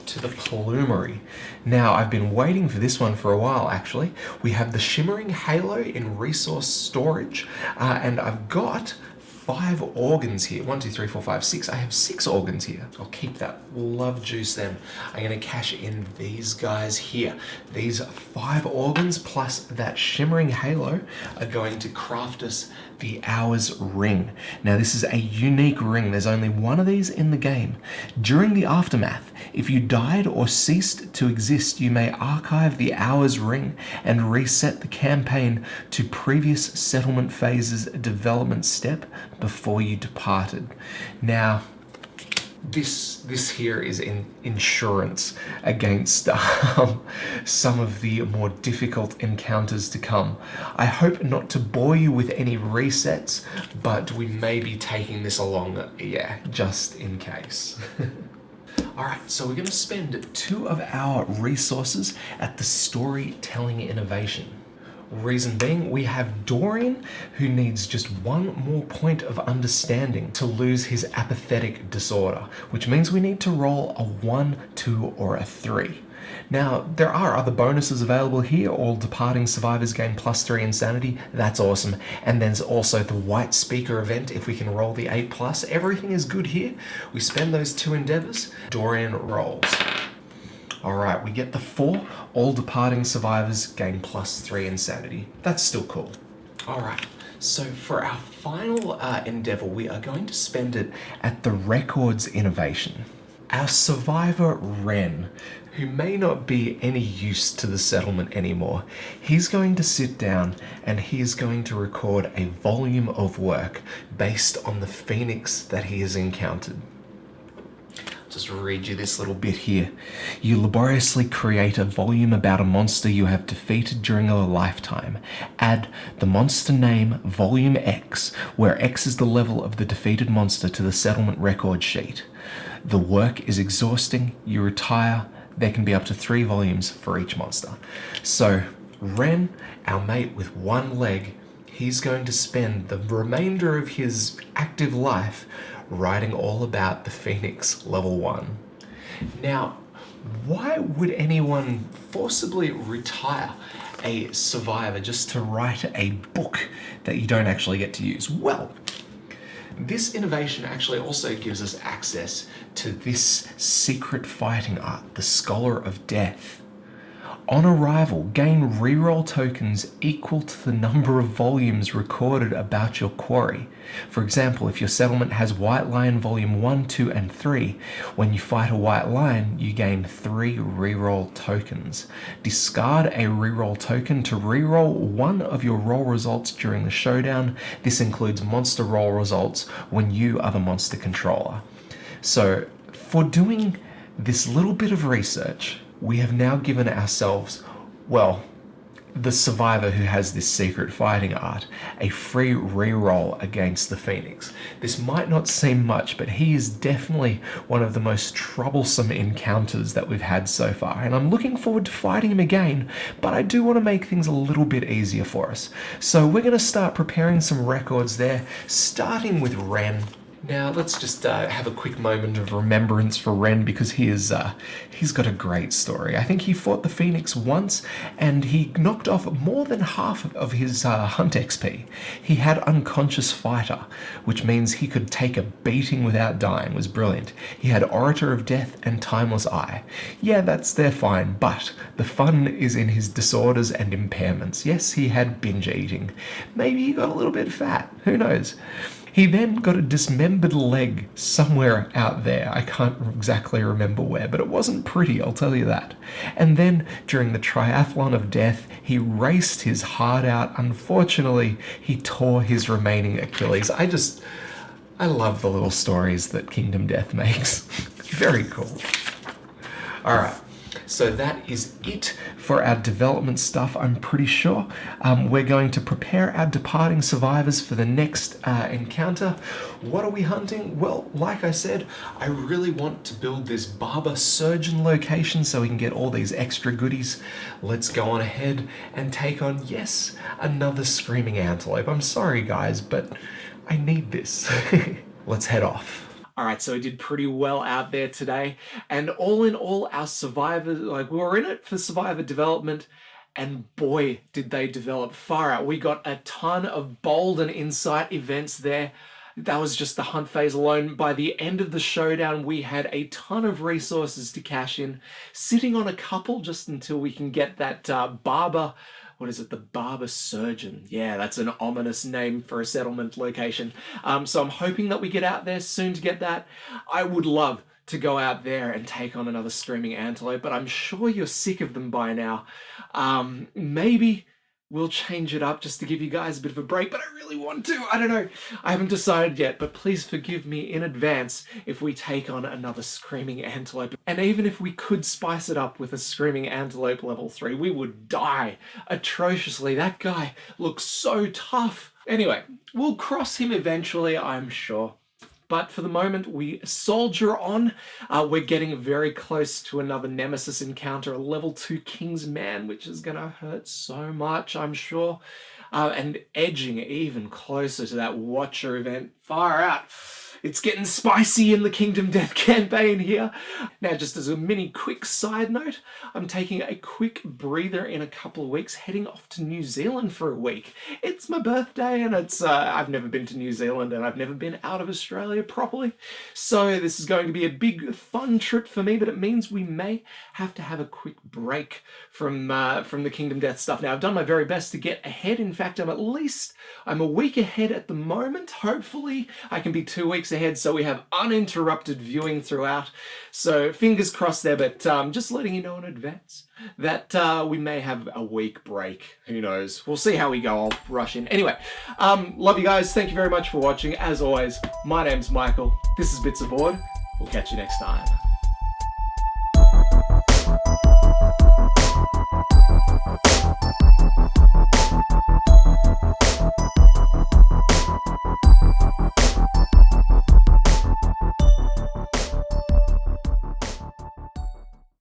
To the Plumery. Now, I've been waiting for this one for a while, actually. We have the Shimmering Halo in resource storage, and I've got 5 organs here. 1, 2, 3, 4, 5, 6. I have 6 organs here. I'll keep that love juice then. I'm going to cash in these guys here. These 5 organs plus that Shimmering Halo are going to craft us the Hours Ring. Now this is a unique ring. There's only one of these in the game. During the Aftermath, if you died or ceased to exist, you may archive the Hours Ring and reset the campaign to previous settlement phases development step before you departed. Now, this here is insurance against some of the more difficult encounters to come. I hope not to bore you with any resets, but we may be taking this along, yeah, just in case. Alright, so we're going to spend 2 of our resources at the Storytelling Innovation. Reason being, we have Dorian, who needs just 1 more point of understanding to lose his apathetic disorder, which means we need to roll a 1, 2, or a 3. Now, there are other bonuses available here. All departing survivors gain +3 insanity. That's awesome. And there's also the White Speaker event if we can roll the 8+. Everything is good here. We spend those 2 endeavors. Dorian rolls. Alright, we get the 4. All departing survivors gain +3 insanity. That's still cool. Alright, so for our final endeavor, we are going to spend it at the Records Innovation. Our survivor, Ren, who may not be any use to the settlement anymore, he's going to sit down and he is going to record a volume of work based on the Phoenix that he has encountered. Just read you this little bit here. You laboriously create a volume about a monster you have defeated during a lifetime. Add the monster name Volume X, where X is the level of the defeated monster, to the settlement record sheet. The work is exhausting, you retire. There can be up to 3 volumes for each monster. So, Ren, our mate with 1 leg, he's going to spend the remainder of his active life writing all about the Phoenix level 1. Now, why would anyone forcibly retire a survivor just to write a book that you don't actually get to use? Well, this innovation actually also gives us access to this secret fighting art, the Scholar of Death. On arrival, gain reroll tokens equal to the number of volumes recorded about your quarry. For example, if your settlement has White Lion Volume 1, 2, and 3, when you fight a White Lion, you gain 3 reroll tokens. Discard a reroll token to reroll 1 of your roll results during the showdown. This includes monster roll results when you are the monster controller. So, for doing this little bit of research, we have now given ourselves, well, the survivor who has this secret fighting art, a free reroll against the Phoenix. This might not seem much, but he is definitely one of the most troublesome encounters that we've had so far, and I'm looking forward to fighting him again, but I do want to make things a little bit easier for us. So we're going to start preparing some records there, starting with Ren. Now let's just have a quick moment of remembrance for Ren, because he's got a great story. I think he fought the Phoenix once and he knocked off more than half of his hunt XP. He had Unconscious Fighter, which means he could take a beating without dying. It was brilliant. He had Orator of Death and Timeless Eye. Yeah, they're fine, but the fun is in his disorders and impairments. Yes, he had binge eating. Maybe he got a little bit fat. Who knows? He then got a dismembered leg somewhere out there. I can't exactly remember where, but it wasn't pretty, I'll tell you that. And then, during the Triathlon of Death, he raced his heart out. Unfortunately, he tore his remaining Achilles. I love the little stories that Kingdom Death makes. Very cool. Alright. So that is it for our development stuff, I'm pretty sure. We're going to prepare our departing survivors for the next encounter. What are we hunting? Well, like I said, I really want to build this Barber Surgeon location so we can get all these extra goodies. Let's go on ahead and take on, yes, another Screaming Antelope. I'm sorry, guys, but I need this. Let's head off. Alright, so we did pretty well out there today, and all in all, our survivors, we were in it for survivor development, and boy, did they develop far out. We got a ton of bold and insight events there. That was just the hunt phase alone. By the end of the showdown, we had a ton of resources to cash in, sitting on a couple just until we can get that Barber. What is it? The Barber Surgeon. Yeah, that's an ominous name for a settlement location. So I'm hoping that we get out there soon to get that. I would love to go out there and take on another Screaming Antelope, but I'm sure you're sick of them by now. Maybe we'll change it up just to give you guys a bit of a break, but I really want to. I don't know. I haven't decided yet, but please forgive me in advance if we take on another Screaming Antelope. And even if we could spice it up with a Screaming Antelope level 3, we would die atrociously. That guy looks so tough. Anyway, we'll cross him eventually, I'm sure. But for the moment, we soldier on. We're getting very close to another Nemesis encounter, a level 2 King's Man, which is going to hurt so much, I'm sure. And edging even closer to that Watcher event. Far out. It's getting spicy in the Kingdom Death campaign here. Now, just as a mini quick side note, I'm taking a quick breather in a couple of weeks, heading off to New Zealand for a week. It's my birthday, and it's I've never been to New Zealand, and I've never been out of Australia properly. So this is going to be a big, fun trip for me, but it means we may have to have a quick break from the Kingdom Death stuff. Now, I've done my very best to get ahead. In fact, I'm a week ahead at the moment. Hopefully, I can be 2 weeks ahead, so we have uninterrupted viewing throughout. So fingers crossed there, but just letting you know in advance that we may have a week break. Who knows? We'll see how we go. I'll rush in. Anyway, love you guys. Thank you very much for watching. As always, my name's Michael. This is Bits Aboard. We'll catch you next time.